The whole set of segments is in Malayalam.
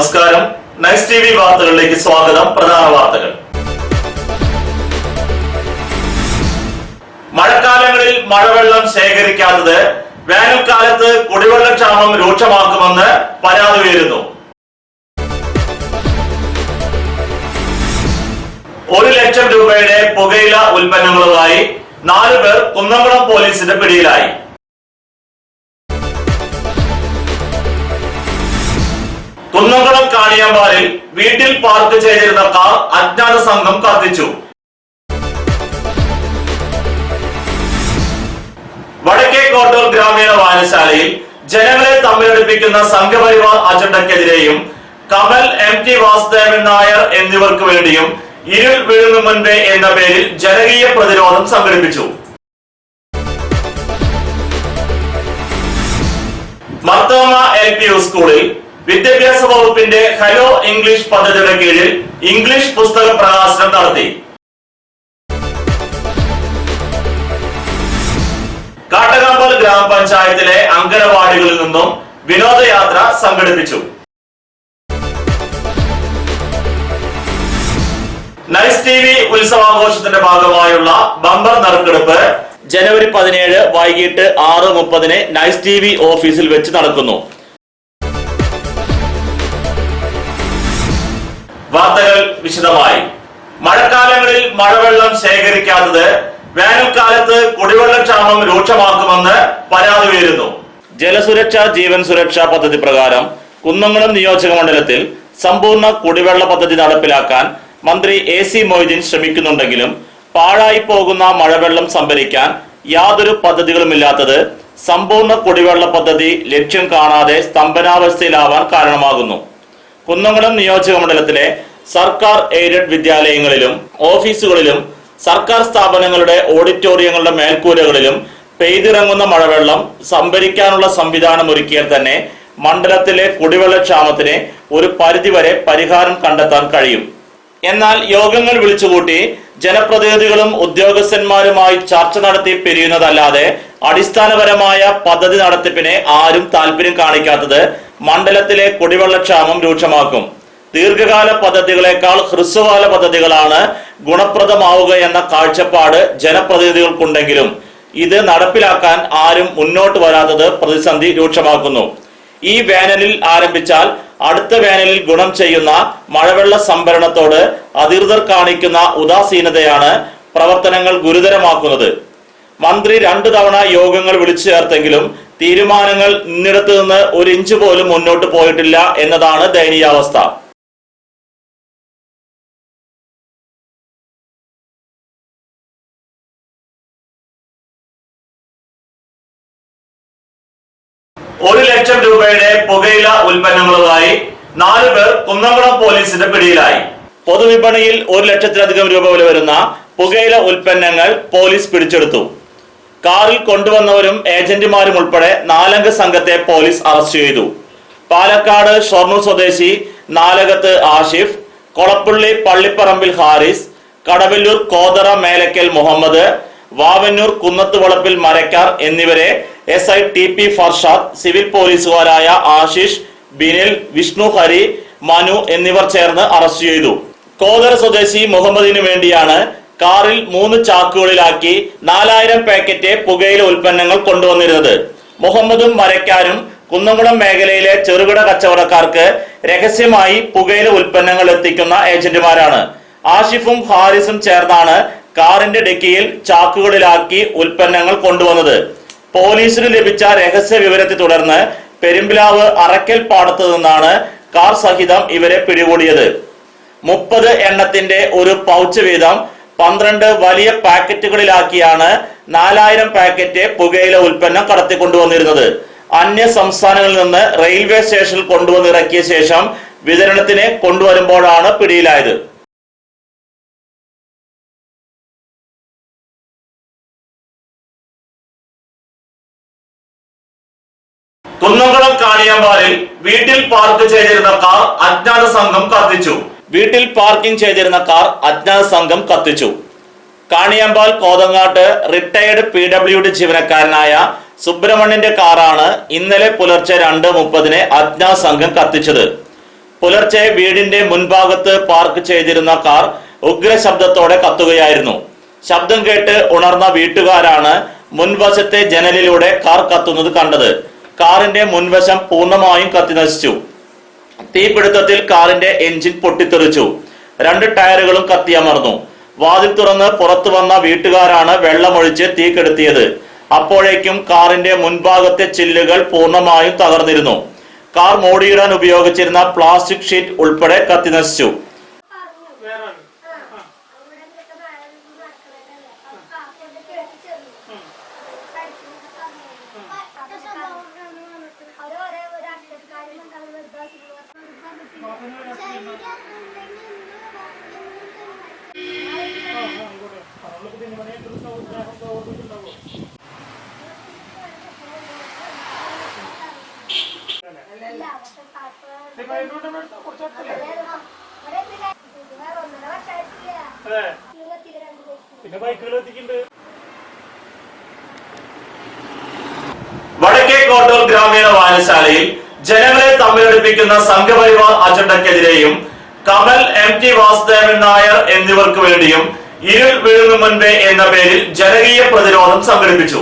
നമസ്കാരം. നൈസ് ടിവി വാർത്തകളിലേക്ക് സ്വാഗതം. പ്രധാന വാർത്തകൾ. മഴക്കാലങ്ങളിൽ മഴവെള്ളം ശേഖരിക്കാത്തത് വേനൽക്കാലത്ത് കുടിവെള്ളക്ഷാമം രൂക്ഷമാക്കുമെന്ന് പരാതി ഉയരുന്നു. 1 ലക്ഷം രൂപയുടെ പുകയില ഉൽപ്പന്നങ്ങളുമായി 4 പേർ കുന്നംകുളം പോലീസിന്റെ പിടിയിലായി. കുന്നംകുളം കാണിയാമ്പാലിൽ വീട്ടിൽ പാർക്ക് ചെയ്തിരുന്ന കാർ അജ്ഞാത സംഘം കത്തിച്ചു. വടക്കേക്കോട്ടൂർ ഗ്രാമീണ വായനശാലയിൽ ജനങ്ങളെ തമ്മിലടിപ്പിക്കുന്ന സംഘപരിവാർ അജണ്ടക്കെതിരെയും കമൽ, MT വാസുദേവൻ നായർ എന്നിവർക്ക് വേണ്ടിയും ഇരുൾ വീഴുന്നു മുൻപേ എന്ന പേരിൽ ജനകീയ പ്രതിരോധം സംഘടിപ്പിച്ചു. മർത്തോമ LPU സ്കൂളിൽ വിദ്യാഭ്യാസ വകുപ്പിന്റെ ഹലോ ഇംഗ്ലീഷ് പദ്ധതിയുടെ കീഴിൽ ഇംഗ്ലീഷ് പുസ്തക പ്രകാശനം നടത്തി. കാട്ടകാമ്പൽ ഗ്രാമപഞ്ചായത്തിലെ അങ്കണവാടികളിൽ നിന്നും വിനോദയാത്ര സംഘടിപ്പിച്ചു. നൈസ് ടിവി ഉത്സവാഘോഷത്തിന്റെ ഭാഗമായുള്ള ബമ്പർ നറുക്കെടുപ്പ് ജനുവരി 17 വൈകിട്ട് 6:30 നൈസ് ടിവി ഓഫീസിൽ വെച്ച് നടക്കുന്നു. വാർത്തകൾ വിശദമായി. മഴക്കാലങ്ങളിൽ മഴവെള്ളം ശേഖരിക്കാത്തത് വേനൽക്കാലത്ത് കുടിവെള്ളക്ഷാമം രൂക്ഷമാക്കുമെന്ന് പരാതി ഉയരുന്നു. ജലസുരക്ഷ ജീവൻ സുരക്ഷാ പദ്ധതി പ്രകാരം കുന്നംകുളം നിയോജക മണ്ഡലത്തിൽ സമ്പൂർണ്ണ കുടിവെള്ള പദ്ധതി നടപ്പിലാക്കാൻ മന്ത്രി AC മൊയ്തീൻ ശ്രമിക്കുന്നുണ്ടെങ്കിലും പാഴായി പോകുന്ന മഴവെള്ളം സംഭരിക്കാൻ യാതൊരു പദ്ധതികളുമില്ലാത്തത് സമ്പൂർണ്ണ കുടിവെള്ള പദ്ധതി ലക്ഷ്യം കാണാതെ സ്തംഭനാവസ്ഥയിലാവാൻ കാരണമാകുന്നു. കുന്നംകുളം നിയോജക മണ്ഡലത്തിലെ സർക്കാർ എയ്ഡഡ് വിദ്യാലയങ്ങളിലും ഓഫീസുകളിലും സർക്കാർ സ്ഥാപനങ്ങളുടെ ഓഡിറ്റോറിയങ്ങളുടെ മേൽക്കൂരകളിലും പെയ്തിറങ്ങുന്ന മഴവെള്ളം സംഭരിക്കാനുള്ള സംവിധാനം ഒരുക്കിയാൽ തന്നെ മണ്ഡലത്തിലെ കുടിവെള്ളക്ഷാമത്തിന് ഒരു പരിധിവരെ പരിഹാരം കണ്ടെത്താൻ കഴിയും. എന്നാൽ യോഗങ്ങൾ വിളിച്ചുകൂട്ടി ജനപ്രതിനിധികളും ഉദ്യോഗസ്ഥന്മാരുമായി ചർച്ച നടത്തി പിരിയുന്നതല്ലാതെ അടിസ്ഥാനപരമായ പദ്ധതി നടത്തിപ്പിനെ ആരും താല്പര്യം കാണിക്കാത്തത് മണ്ഡലത്തിലെ കുടിവെള്ളക്ഷാമം രൂക്ഷമാക്കും. ദീർഘകാല പദ്ധതികളെക്കാൾ ഹ്രസ്വകാല പദ്ധതികളാണ് ഗുണപ്രദമാവുക എന്ന കാഴ്ചപ്പാട് ജനപ്രതിനിധികൾക്കുണ്ടെങ്കിലും ഇത് നടപ്പിലാക്കാൻ ആരും മുന്നോട്ട് വരാത്തത് പ്രതിസന്ധി രൂക്ഷമാക്കുന്നു. ഈ വേനലിൽ ആരംഭിച്ചാൽ അടുത്ത വേനലിൽ ഗുണം ചെയ്യുന്ന മഴവെള്ള സംഭരണത്തോട് അധികൃതർ കാണിക്കുന്ന ഉദാസീനതയാണ് പ്രവർത്തനങ്ങൾ ഗുരുതരമാക്കുന്നത്. മന്ത്രി 2 തവണ യോഗങ്ങൾ വിളിച്ചു ചേർത്തെങ്കിലും തീരുമാനങ്ങൾ ഇന്നിടത്തു നിന്ന് 1 ഇഞ്ച് പോലും മുന്നോട്ട് പോയിട്ടില്ല എന്നതാണ് ദയനീയാവസ്ഥ. ഒരു ലക്ഷം രൂപയുടെ പുകയില ഉൽപ്പന്നങ്ങളുമായി 4 പേർ കുന്നംകുളം പോലീസിന്റെ പിടിയിലായി. പൊതുവിപണിയിൽ 1 ലക്ഷത്തിലധികം രൂപ വില വരുന്ന പുകയില ഉൽപ്പന്നങ്ങൾ പോലീസ് പിടിച്ചെടുത്തു. കാറിൽ കൊണ്ടുവന്നവരും ഏജന്റുമാരും ഉൾപ്പെടെ 4 അംഗ സംഘത്തെ പോലീസ് അറസ്റ്റ് ചെയ്തു. പാലക്കാട് ഷൊർണൂർ സ്വദേശി നാലകത്ത് ആഷിഫ്, കൊളപ്പുള്ളി പള്ളിപ്പറമ്പിൽ ഹാരിസ്, കടവല്ലൂർ കോതറ മേലക്കൽ മുഹമ്മദ്, വാവന്നൂർ കുന്നത്തുവളപ്പിൽ മരക്കാർ എന്നിവരെ SI TP ഫർഷാദ്, സിവിൽ പോലീസുകാരായ ആശിഷ്, ബിനിൽ, വിഷ്ണു, ഹരി, മനു എന്നിവർ ചേർന്ന് അറസ്റ്റ് ചെയ്തു. കോതറ സ്വദേശി മുഹമ്മദിന് വേണ്ടിയാണ് കാറിൽ 3 ചാക്കുകളിലാക്കി 4000 പാക്കറ്റ് പുകയില ഉൽപ്പന്നങ്ങൾ കൊണ്ടുവന്നിരുന്നത്. മുഹമ്മദും മരക്കാരും കുന്നംകുളം മേഖലയിലെ ചെറുകിട കച്ചവടക്കാർക്ക് രഹസ്യമായി പുകയില ഉൽപ്പന്നങ്ങൾ എത്തിക്കുന്ന ഏജന്റുമാരാണ്. ആഷിഫും ഹാരിസും ചേർന്നാണ് കാറിന്റെ ഡിക്കിയിൽ ചാക്കുകളിലാക്കി ഉൽപ്പന്നങ്ങൾ കൊണ്ടുവന്നത്. പോലീസിന് ലഭിച്ച രഹസ്യ വിവരത്തെ തുടർന്ന് പെരുമ്പിലാവ് അറക്കൽ പാടത്തു നിന്നാണ് കാർ സഹിതം ഇവരെ പിടികൂടിയത്. 30 എണ്ണത്തിന്റെ ഒരു പൗച്ച് വീതം 12 വലിയ പാക്കറ്റുകളിലാക്കിയാണ് 4000 പാക്കറ്റ് പുകയില ഉൽപ്പന്നം കടത്തിക്കൊണ്ടുവന്നിരുന്നത്. അന്യ സംസ്ഥാനങ്ങളിൽ നിന്ന് റെയിൽവേ സ്റ്റേഷനിൽ കൊണ്ടുവന്നിറക്കിയ ശേഷം വിതരണത്തിന് കൊണ്ടുവരുമ്പോഴാണ് പിടിയിലായത്. കുന്നംകുളം കാണിയാമ്പാലിൽ വീട്ടിൽ പാർക്ക് ചെയ്തിരുന്ന കാർ അജ്ഞാത സംഘം കത്തിച്ചു. വീട്ടിൽ പാർക്കിംഗ് ചെയ്തിരുന്ന കാർ അജ്ഞാത സംഘം കത്തിച്ചു. കാണിയാമ്പാൽ കോതങ്ങാട്ട് റിട്ടയർഡ് PWD ജീവനക്കാരനായ സുബ്രഹ്മണ്യന്റെ കാറാണ് ഇന്നലെ പുലർച്ചെ 2:30 അജ്ഞാത സംഘം കത്തിച്ചത്. പുലർച്ചെ വീടിന്റെ മുൻഭാഗത്ത് പാർക്ക് ചെയ്തിരുന്ന കാർ ഉഗ്രശബ്ദത്തോടെ കത്തുകയായിരുന്നു. ശബ്ദം കേട്ട് ഉണർന്ന വീട്ടുകാരാണ് മുൻവശത്തെ ജനലിലൂടെ കാർ കത്തുന്നത് കണ്ടത്. കാറിന്റെ മുൻവശം പൂർണ്ണമായും കത്തിനശിച്ചു. തീപിടുത്തത്തിൽ കാറിന്റെ എഞ്ചിൻ പൊട്ടിത്തെറിച്ചു. 2 ടയറുകളും കത്തിയമർന്നു. വാതിൽ തുറന്ന് പുറത്തു വന്ന വീട്ടുകാരാണ് വെള്ളമൊഴിച്ച് തീ കെടുത്തിയത്. അപ്പോഴേക്കും കാറിന്റെ മുൻഭാഗത്തെ ചില്ലുകൾ പൂർണ്ണമായും തകർന്നിരുന്നു. കാർ മോടിയിടാൻ ഉപയോഗിച്ചിരുന്ന പ്ലാസ്റ്റിക് ഷീറ്റ് ഉൾപ്പെടെ കത്തിനശിച്ചു. വടക്കേ കോട്ടൂർ ഗ്രാമീണ വായനശാലയിൽ ജനങ്ങളെ തമ്മിലടിപ്പിക്കുന്ന സംഘപരിവാർ അജണ്ടക്കെതിരെയും കമൽ, MT വാസുദേവൻ നായർ എന്നിവർക്ക് വേണ്ടിയും ഇരുൾ വീഴുന്നു മുൻപേ എന്ന പേരിൽ ജനകീയ പ്രതിരോധം സംഘടിപ്പിച്ചു.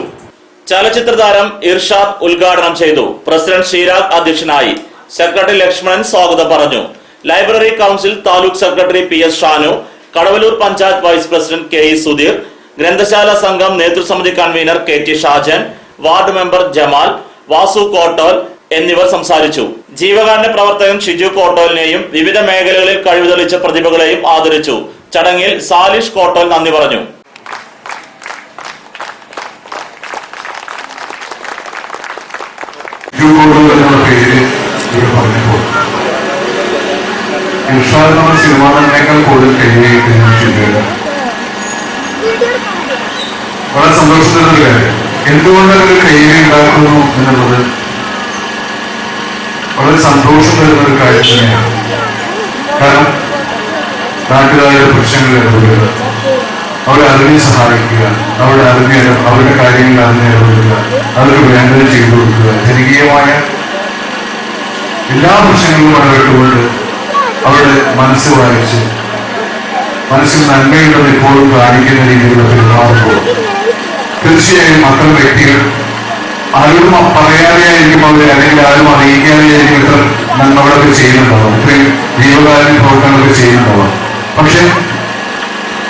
ചലച്ചിത്ര താരം ഇർഷാദ് ഉദ്ഘാടനം ചെയ്തു. പ്രസിഡന്റ് ഷീരാഗ് അധ്യക്ഷനായി. സെക്രട്ടറി ലക്ഷ്മണൻ സ്വാഗതം പറഞ്ഞു. Library council taluk secretary PS Shanu, Kadavallur panchayat vice president KE Sudheer, ഗ്രന്ഥശാല സംഘം നേതൃസമിതി convener KT Shajan, ward member Jamal, Vasu Kottol എന്നിവർ സംസാരിച്ചു. ജീവകാരുണ്യ പ്രവർത്തകൻ ഷിജു കോട്ടോലിനെയും വിവിധ മേഖലകളിൽ കഴിവ് തെളിയിച്ച പ്രതിഭകളെയും ആദരിച്ചു. ചടങ്ങിൽ സാലിഷ് കോട്ടോൽ നന്ദി പറഞ്ഞു. വളരെ സന്തോഷത്തിനൊരു കാര്യം. എന്തുകൊണ്ടൊരു കൈയ്യടി ഉണ്ടാക്കുന്നു എന്നുള്ളത് വളരെ സന്തോഷം തരുന്ന ഒരു കാര്യം തന്നെയാണ്. കാരണം നാട്ടുകാരുടെ പ്രശ്നങ്ങൾ ഇടപെടുക, അവരെ അറിഞ്ഞ് സഹായിക്കുക, അവരുടെ കാര്യങ്ങളിൽ അറിഞ്ഞ് ഇടപെടുക, അവർക്ക് വേണ്ടത് ചെയ്തു കൊടുക്കുക, ജനകീയമായ എല്ലാ പ്രശ്നങ്ങളും ഇടപെട്ടുകൊണ്ട് അവരുടെ മനസ്സ് വായിച്ച് മനസ്സിൽ നന്മയുള്ളത് ഇപ്പോഴും കാണിക്കുന്ന രീതിയിലുള്ള പെരുമാറുമ്പോൾ തീർച്ചയായും അത്തരം വ്യക്തികൾ ആരും പറയാതെയായിരിക്കും അവർ, അല്ലെങ്കിൽ ആരും അറിയിക്കാതെയായിരിക്കും ഇത്ര നന്മകളൊക്കെ ചെയ്യുന്നുണ്ടാവും, ഇത്രയും ജീവകാരുണ്യ പ്രവർത്തനങ്ങളൊക്കെ ചെയ്യുന്നുണ്ടാവും. പക്ഷെ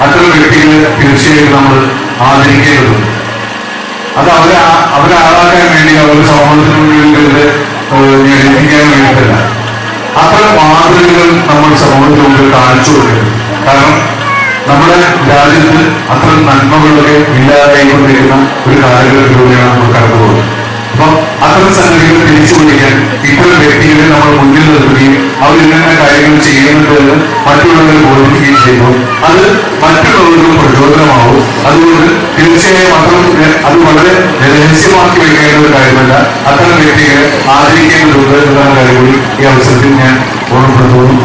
അത്തരം വ്യക്തികളെ തീർച്ചയായും നമ്മൾ ആദരിക്കേണ്ടതുണ്ട്. അത് അവരാളാക്കാൻ വേണ്ടി അവരുടെ സമൂഹത്തിനുള്ളിൽ എത്തിക്കാൻ വേണ്ടിയിട്ടല്ല. അത്തരം മാതൃകകൾ നമ്മൾ സമൂഹത്തിന് മുമ്പിൽ കാണിച്ചു കൊടുക്കരുത്. കാരണം നമ്മുടെ രാജ്യത്ത് അത്തരം നന്മകളൊക്കെ ഇല്ലാതായിക്കൊണ്ടിരിക്കുന്ന ഒരു കാലഘട്ടത്തിലൂടെയാണ് നമ്മൾ കടന്നു പോകുന്നത്. അപ്പം അത്തരം സംഗതികൾ തിരിച്ചു പിടിക്കാൻ ഇത്തരം വ്യക്തികളെ നമ്മൾ മുന്നിൽ നിർത്തുകയും അവർ ഇങ്ങനെ കാര്യങ്ങൾ ചെയ്യുന്നുണ്ടെന്ന് മറ്റുള്ളവരെ ബോധിപ്പിക്കുകയും ചെയ്യുമ്പോൾ അത് മറ്റുള്ളവർക്കും പ്രചോദനമാവും. അതുകൊണ്ട് തീർച്ചയായും അത് വളരെ രഹസ്യമാക്കി വെക്കേണ്ട ഒരു കാര്യമല്ല. അത്തരം വ്യക്തികളെ ആദരിക്കേണ്ടതുണ്ട് എന്നുള്ള കാര്യം കൂടി ഈ അവസരത്തിൽ ഞാൻ ഓർമ്മപ്പെടുത്തുന്നു.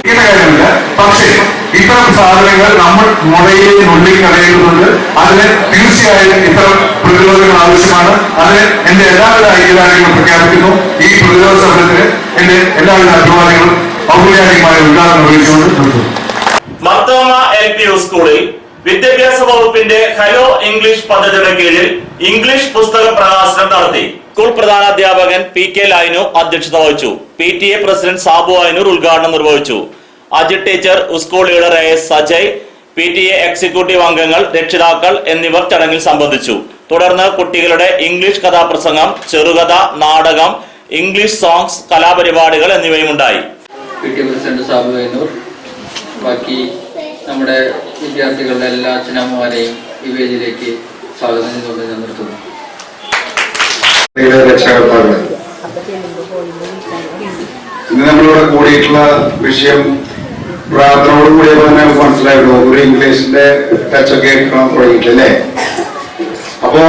ഇങ്ങനെ കാര്യമില്ല, പക്ഷേ ഇത്തരം സാധനങ്ങൾ നമ്മൾ മുളയിൽ നുള്ളിൽ കളയുന്നുണ്ട്. അതിന് തീർച്ചയായും ഇത്തരം പ്രതിരോധങ്ങൾ ആവശ്യമാണ്. അതിന് എന്റെ എല്ലാവിധ ഐക്യദാർഢ്യങ്ങളും പ്രഖ്യാപിക്കുന്നു. ഈ പ്രതിരോധ സമരത്തിന് എന്റെ എല്ലാവിധ അഭിവാദ്യങ്ങളും ഔപചാരികമായ ഉദ്ഘാടനം നിർവഹിച്ചുകൊണ്ട് നിർത്തുന്നു. മർത്തോമ LP സ്കൂളിൽ വിദ്യാഭ്യാസ വകുപ്പിന്റെ ഹലോ ഇംഗ്ലീഷ് പദ്ധതിയുടെ കീഴിൽ ഇംഗ്ലീഷ് പുസ്തക പ്രകാശനം നടത്തി. സ്കൂൾ പ്രധാനാധ്യാപകൻ PK ലൈനു അധ്യക്ഷത വഹിച്ചു. PTA പ്രസിഡന്റ് സാബു ആയനൂർ ഉദ്ഘാടനം നിർവഹിച്ചു. Ajith teacher, school leader AS Sajay, PTA executive അംഗങ്ങൾ, രക്ഷിതാക്കൾ എന്നിവർ ചടങ്ങിൽ സംബന്ധിച്ചു. തുടർന്ന് കുട്ടികളുടെ ഇംഗ്ലീഷ് കഥാപ്രസംഗം, ചെറുകഥ, നാടകം, ഇംഗ്ലീഷ് സോങ്സ്, കലാപരിപാടികൾ എന്നിവയും ഉണ്ടായി. PTA പ്രസിഡന്റ് സാബു ആയനൂർ, ബാക്കി നമ്മുടെ വിദ്യാർത്ഥികളുടെ എല്ലാ അച്ഛനമ്മമാരെയും ഈ വേദിയിലേക്ക് സ്വാഗതം ചെയ്തുകൊണ്ട് ഞാൻ നിർത്തുന്നു. ഇന്ന് നമ്മളിവിടെ കൂടിയിട്ടുള്ള വിഷയം പ്രാർത്ഥനയോട് കൂടിയപ്പോ തന്നെ നമുക്ക് മനസ്സിലായിരുന്നു. ഒരു ഇംഗ്ലീഷിന്റെ ടച്ചൊക്കെ എടുക്കണം തുടങ്ങിയിട്ടല്ലേ. അപ്പോ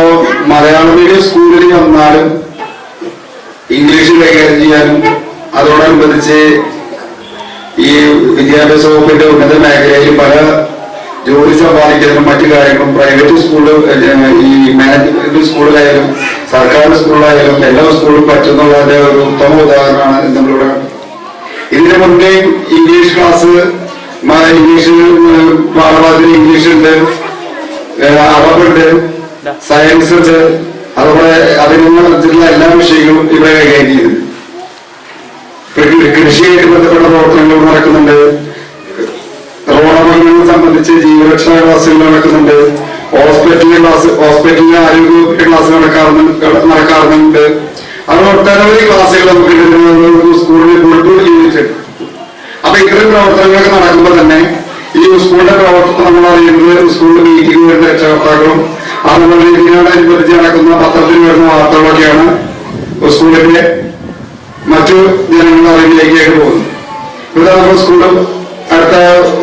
മലയാളം മീഡിയം സ്കൂളിൽ വന്നാലും ഇംഗ്ലീഷ് കൈകാര്യം ചെയ്യാനും അതോടനുബന്ധിച്ച് ഈ വിദ്യാഭ്യാസ വകുപ്പിന്റെ ഉന്നത മേഖലയിൽ പല ജോലി സമ്പാദിക്കുന്നതിനും മറ്റു കാര്യങ്ങളും പ്രൈവറ്റ് സ്കൂളിൽ, ഈ മാനേജ്മെന്റ് സ്കൂളിലായാലും സർക്കാർ സ്കൂളിലായാലും എല്ലാ സ്കൂളിലും പറ്റുന്നുള്ളതിന്റെ ഒരു ഉത്തമ ഉദാഹരണമാണ് നമ്മളിവിടെ ഇതിന് മുന്നേ ഇംഗ്ലീഷ് ക്ലാസ്, ഇംഗ്ലീഷ് പാഠഭാഗത്തിൽ ഇംഗ്ലീഷ് ഉണ്ട്, അറബുണ്ട്, സയൻസ് ഉണ്ട്, അതുപോലെ അതിനുള്ള എല്ലാ വിഷയങ്ങളും ഇവിടെ കൈകാര്യം ചെയ്തു. കൃഷിയായിട്ട് ബന്ധപ്പെട്ട പ്രവർത്തനങ്ങൾ നടക്കുന്നുണ്ട്. റോഡപകടങ്ങളെ സംബന്ധിച്ച് ജീവരക്ഷാ ക്ലാസുകൾ നടക്കുന്നുണ്ട്. ഹോസ്പിറ്റലിലെ ആരോഗ്യ ക്ലാസ് നടക്കാറുണ്ട്. അങ്ങനെ ഒട്ടനവധി ക്ലാസ്സുകൾ നമുക്ക് സ്കൂളിൽ ചെയ്തിട്ടുണ്ട്. അപ്പൊ ഇത്തരം പ്രവർത്തനങ്ങളൊക്കെ നടക്കുമ്പോൾ തന്നെ ഈ സ്കൂളിന്റെ പ്രവർത്തനം നമ്മൾ അറിയുന്നത് സ്കൂളിൽ മീറ്റിംഗ് വരുന്ന രക്ഷകർത്താക്കളും അതുപോലെ ഇതിനോടനുബന്ധിച്ച് നടക്കുന്ന പത്രത്തിൽ വരുന്ന വാർത്തകളൊക്കെയാണ് സ്കൂളിന്റെ മറ്റു ജനങ്ങളുടെ അറിവിലേക്കായിട്ട് പോകുന്നത്. ഇവിടെ നമ്മൾ സ്കൂളിൽ അടുത്ത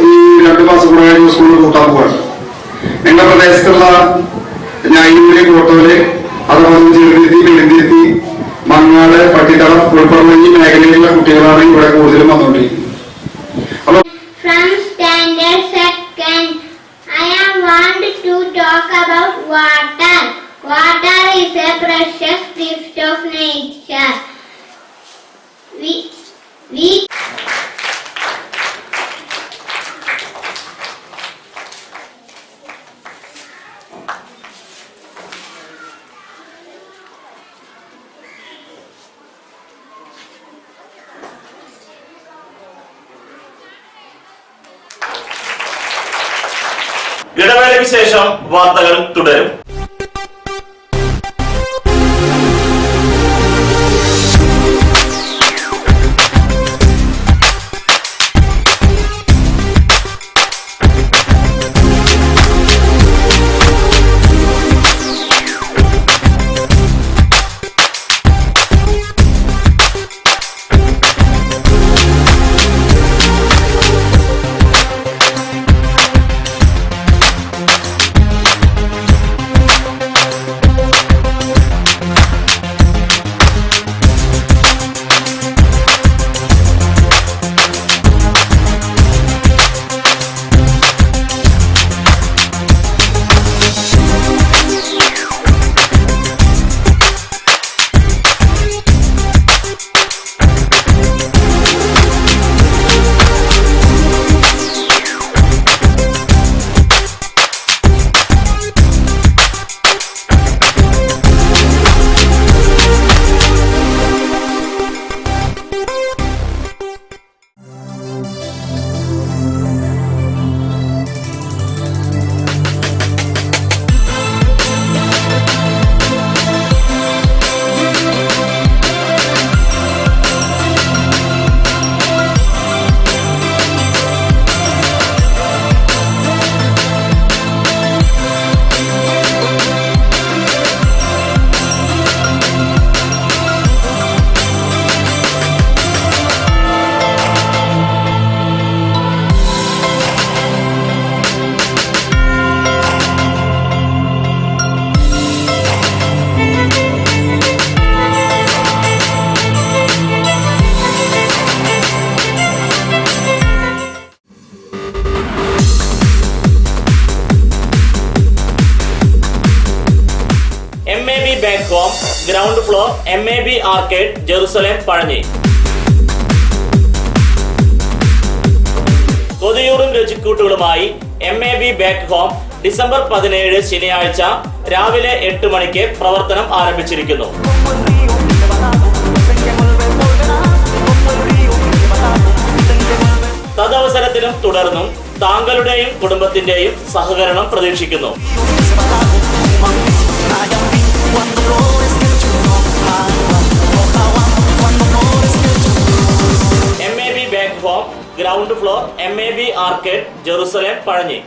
ഈ 2 മാസം കൂടെ കഴിഞ്ഞ് സ്കൂളിൽ കൂട്ടാൻ പോവാണ്. നിങ്ങളുടെ പ്രദേശത്തുള്ള ഞായൂര്, കോട്ടൂര്, അതുപോലെ ചെറുതിരുത്തി, വെളുന്തിരുത്തി, മങ്ങാട്, പട്ടിത്തളം ഉൾപ്പെടുന്ന ഈ മേഖലയിലുള്ള കുട്ടികളാണ് ഇവിടെ കൂടുതലും വന്നുകൊണ്ടിരിക്കുന്നത്. From standard second, I want to talk about water. Water is a precious gift of nature. We ഇടവേളയ്ക്ക് ശേഷം വാർത്തകൾ തുടരും. Bank Home, ground floor, MAB Arcade, Jerusalem, Pazhanji. കൊതിയൂറും രുചിക്കൂട്ടുകളുമായി MAB Bank Home ഡിസംബർ 17 ശനിയാഴ്ച രാവിലെ 8 മണിക്ക് പ്രവർത്തനം ആരംഭിച്ചിരിക്കുന്നു. തദവസരത്തിലും തുടർന്നും താങ്കളുടെയും കുടുംബത്തിന്റെയും സഹകരണം പ്രതീക്ഷിക്കുന്നു. MAB Bank Home, ground floor, MAB Arcade, Jerusalem, Pazhanji.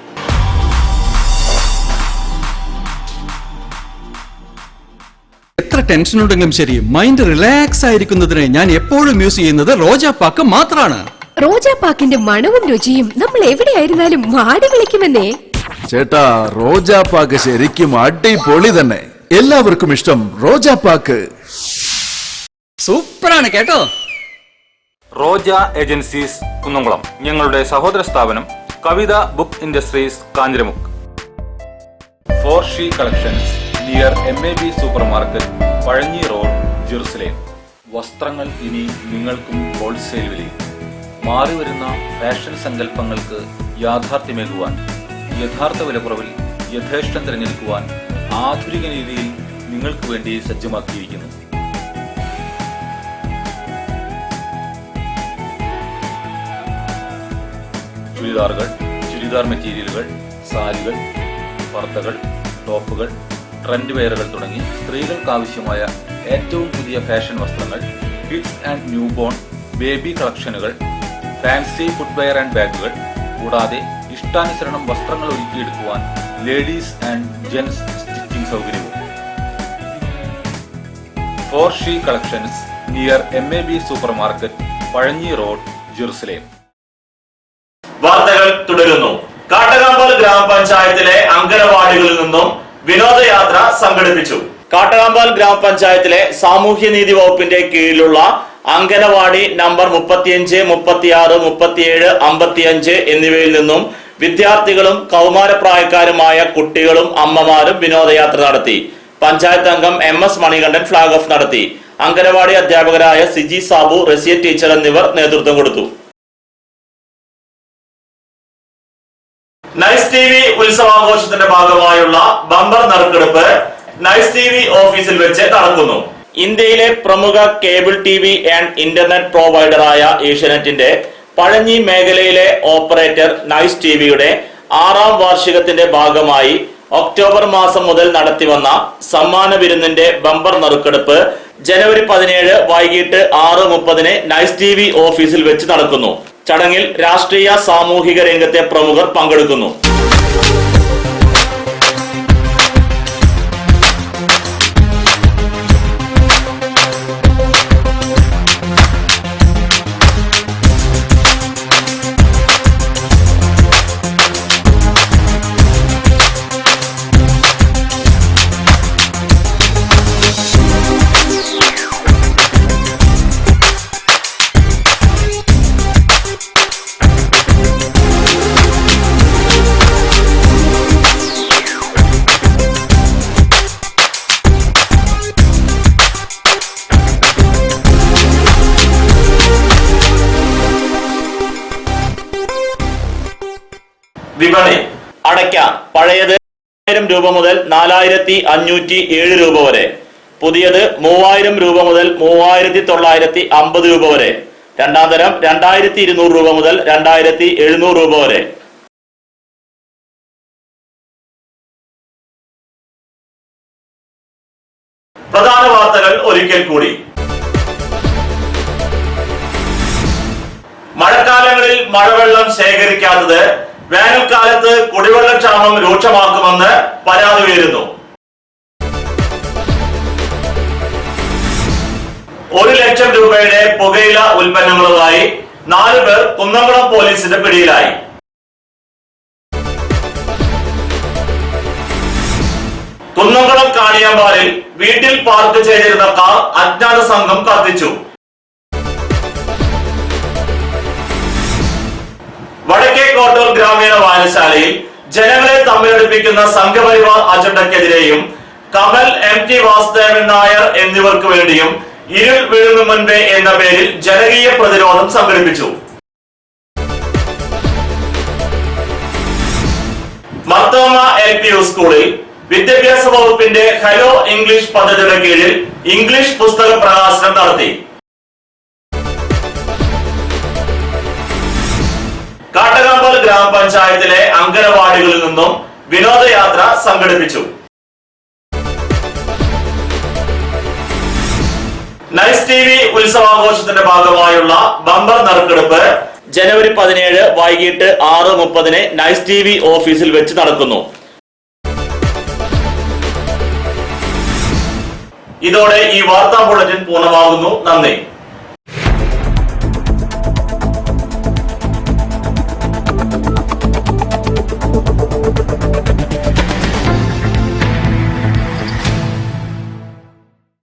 എത്ര ടെൻഷൻ ഉണ്ടെങ്കിലും ശരി, മൈൻഡ് റിലാക്സ് ആയിരിക്കുന്നതിന് ഞാൻ എപ്പോഴും യൂസ് ചെയ്യുന്നത് റോജാപ്പാക്ക് മാത്രമാണ്. റോജാപ്പാക്കിന്റെ മണവും രുചിയും നമ്മൾ എവിടെയായിരുന്നാലും മാടി വിളിക്കുമെന്നേ. ചേട്ടാ, റോജാപ്പാക്ക് ശരിക്കും അടിപൊളി തന്നെ. എല്ലാവർക്കും ഇഷ്ടം റോജാപ്പാക്ക്. സൂപ്പറാണ് കേട്ടോ. റോജ ഏജൻസീസ് കുന്നംകുളം, ഞങ്ങളുടെ സഹോദര സ്ഥാപനം Kavitha book industries Kanjiramukku. 4She collections near MAB supermarket, Pazhanji road, Jerusalem. വസ്ത്രങ്ങൾ ഇനി നിങ്ങൾക്കും ഹോൾസെയിൽ വിലയിൽ. മാറിവരുന്ന ഫാഷൻ സങ്കല്പങ്ങൾക്ക് യാഥാർത്ഥ്യമേകുവാൻ, യഥാർത്ഥ വിലക്കുറവിൽ യഥേഷ്ടം തിരഞ്ഞെടുക്കുവാൻ ആധുനിക രീതിയിൽ നിങ്ങൾക്ക് വേണ്ടി സജ്ജമാക്കിയിരിക്കുന്നു. ചുരിദാറുകൾ, ചുരിദാർ മെറ്റീരിയലുകൾ, സാരികൾ, പർദ്ദകൾ, ടോപ്പുകൾ, ട്രെൻഡ് വെയറുകൾ തുടങ്ങി സ്ത്രീകൾക്ക് ആവശ്യമായ ഏറ്റവും പുതിയ ഫാഷൻ വസ്ത്രങ്ങൾ, kids and newborn, baby കളക്ഷനുകൾ, ഫാൻസി ഫുട്വെയർ ആൻഡ് ബാഗുകൾ, കൂടാതെ ഇഷ്ടാനുസരണം വസ്ത്രങ്ങൾ ഒരുക്കിയെടുക്കുവാൻ ലേഡീസ് ആൻഡ് ജെന്റ്സ് സ്റ്റിച്ചിങ് സൗകര്യവും. 4She collections near MAB supermarket, Pazhanji road, Jerusalem. വാർത്തകൾ തുടരുന്നു. കാട്ടകാമ്പാൽ ഗ്രാമപഞ്ചായത്തിലെ അങ്കണവാടികളിൽ നിന്നും വിനോദയാത്ര സംഘടിപ്പിച്ചു. കാട്ടകാമ്പാൽ ഗ്രാമപഞ്ചായത്തിലെ സാമൂഹ്യനീതി വകുപ്പിന്റെ കീഴിലുള്ള അങ്കണവാടി നമ്പർ 35, 36, 37, 55 എന്നിവയിൽ നിന്നും വിദ്യാർത്ഥികളും കൗമാരപ്രായക്കാരുമായ കുട്ടികളും അമ്മമാരും വിനോദയാത്ര നടത്തി. പഞ്ചായത്ത് അംഗം MS മണികണ്ഠൻ ഫ്ളാഗ് ഓഫ് നടത്തി. അങ്കണവാടി അധ്യാപകരായ സിജി സാബു, റസിയ ടീച്ചർ എന്നിവർ നേതൃത്വം കൊടുത്തു. നൈസ് TV ഉത്സവാഘോഷത്തിന്റെ ഭാഗമായുള്ള ബമ്പർ നറുക്കെടുപ്പ് നൈസ് TV ഓഫീസിൽ വെച്ച് നടക്കുന്നു. ഇന്ത്യയിലെ പ്രമുഖ കേബിൾ TV ആൻഡ് ഇന്റർനെറ്റ് പ്രൊവൈഡറായ ഏഷ്യാനെറ്റിന്റെ പഴഞ്ഞി മേഖലയിലെ ഓപ്പറേറ്റർ നൈസ് TVയുടെ 6ാം വാർഷികത്തിന്റെ ഭാഗമായി ഒക്ടോബർ മാസം മുതൽ നടത്തിവന്ന സമ്മാന വിരുന്നിന്റെ ബമ്പർ നറുക്കെടുപ്പ് ജനുവരി 17 വൈകിട്ട് 6:30 നൈസ് TV ഓഫീസിൽ വെച്ച് നടക്കുന്നു. ചടങ്ങിൽ രാഷ്ട്രീയ സാമൂഹിക രംഗത്തെ പ്രമുഖർ പങ്കെടുക്കുന്നു. വിപണി. അടയ്ക്ക പഴയത് 1000 രൂപ മുതൽ 4507 രൂപ വരെ, പുതിയത് 3000 രൂപ മുതൽ 3950 രൂപ വരെ, രണ്ടാം തരം 2200 രൂപ മുതൽ 2700 രൂപ വരെ. പ്രധാന വാർത്തകൾ ഒരിക്കൽ കൂടി. മഴക്കാലങ്ങളിൽ മഴവെള്ളം ശേഖരിക്കാത്തത് വേനൽക്കാലത്ത് കുടിവെള്ളക്ഷാമം രൂക്ഷമാക്കുമെന്ന് പരാതി ഉയരുന്നു. 1 ലക്ഷം രൂപയുടെ പുകയില ഉൽപ്പന്നങ്ങളുമായി 4 പേർ കുന്നംകുളം പോലീസിന്റെ പിടിയിലായി. കുന്നംകുളം കാണിയാമ്പാലിൽ വീട്ടിൽ പാർക്ക് ചെയ്തിരുന്ന കാർ അജ്ഞാത സംഘം കത്തിച്ചു. വടക്കേക്കോട്ടൂർ ഗ്രാമീണ വായനശാലയിൽ ജനങ്ങളെ തമ്മിലടുപ്പിക്കുന്ന സംഘപരിവാർ അജണ്ടക്കെതിരെയും കമൽ, MT വാസുദേവൻ നായർ എന്നിവർക്ക് വേണ്ടിയും ഇരുൾ വീഴുന്നു മുൻപേ എന്ന പേരിൽ ജനകീയ പ്രതിരോധം സംഘടിപ്പിച്ചു. മർത്തോമ LPU സ്കൂളിൽ വിദ്യാഭ്യാസ വകുപ്പിന്റെ ഹലോ ഇംഗ്ലീഷ് പദ്ധതിയുടെ കീഴിൽ ഇംഗ്ലീഷ് പുസ്തക പ്രകാശനം നടത്തി. കാട്ടകാമ്പാൽ ഗ്രാമപഞ്ചായത്തിലെ അങ്കണവാടികളിൽ നിന്നും വിനോദയാത്ര സംഘടിപ്പിച്ചു. നൈസ് TV ഉത്സവാഘോഷത്തിന്റെ ഭാഗമായുള്ള ബമ്പർ നറുക്കെടുപ്പ് ജനുവരി 17 വൈകിട്ട് 6:30 നൈസ് TV ഓഫീസിൽ വെച്ച് നടക്കുന്നു. ഇതോടെ ഈ വാർത്താ ബുള്ളറ്റിൻ പൂർണ്ണമാകുന്നു. നന്ദി.